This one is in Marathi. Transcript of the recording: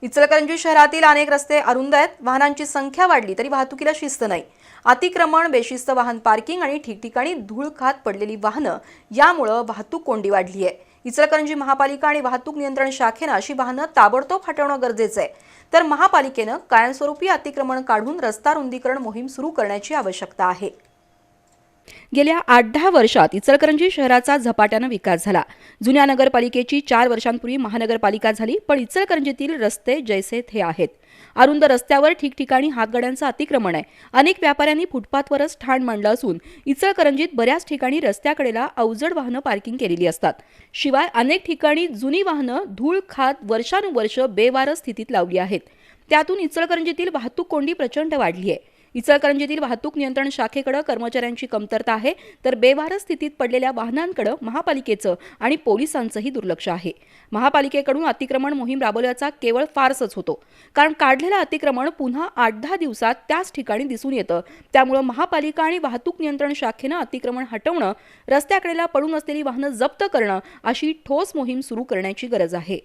इचलकरंजी शहरातील अनेक रस्ते अरुंद आहेत. वाहनांची संख्या वाढली तरी वाहतुकीला शिस्त नाही. अतिक्रमण, बेशिस्त वाहन पार्किंग आणि ठिकठिकाणी धूळ खात पडलेली वाहनं यामुळे वाहतूक कोंडी वाढली आहे. इचलकरंजी महापालिका आणि वाहतूक नियंत्रण शाखेनं अशी वाहनं ताबडतोब हटवणं गरजेचं आहे. तर महापालिकेनं कायमस्वरूपी अतिक्रमण काढून रस्ता रुंदीकरण मोहीम सुरू करण्याची आवश्यकता आहे. गेल्या 8-10 वर्षात इचलकरंजी शहराचा झपाट्याने विकास झाला. जुन्या नगरपालिकेची 4 वर्षांपूर्वी महानगरपालिका झाली, पण इचलकरंजीतील रस्ते जैसे थे आहेत. अरुंद रस्त्यावर ठिकठिकाणी हातगाड्यांचं अतिक्रमण आहे. अनेक व्यापाऱ्यांनी फुटपाथवरच ठाण मांडलं असून इचलकरंजीत बऱ्याच ठिकाणी रस्त्याकडेला अवजड वाहनं पार्किंग केलेली असतात. शिवाय अनेक ठिकाणी जुनी वाहनं धूळ खात वर्षानुवर्ष बेवारस स्थितीत लावली आहेत. त्यातून इचलकरंजीतील वाहतूक कोंडी प्रचंड वाढली आहे. इचलकरंजीतील वाहतूक नियंत्रण शाखेकडे कर्मचाऱ्यांची कमतरता आहे, तर बेवारस स्थितीत पडलेल्या वाहनांकडे महापालिकेचं आणि पोलिसांचंही दुर्लक्ष आहे. महापालिकेकडून अतिक्रमण मोहीम राबवल्याचा केवळ फारसच होतो, कारण काढलेलं अतिक्रमण पुन्हा 8-10 दिवसात त्याच ठिकाणी दिसून येतं. त्यामुळे महापालिका आणि वाहतूक नियंत्रण शाखेनं अतिक्रमण हटवणं, रस्त्याकडेला पडून असलेली वाहनं जप्त करणं अशी ठोस मोहीम सुरू करण्याची गरज आहे.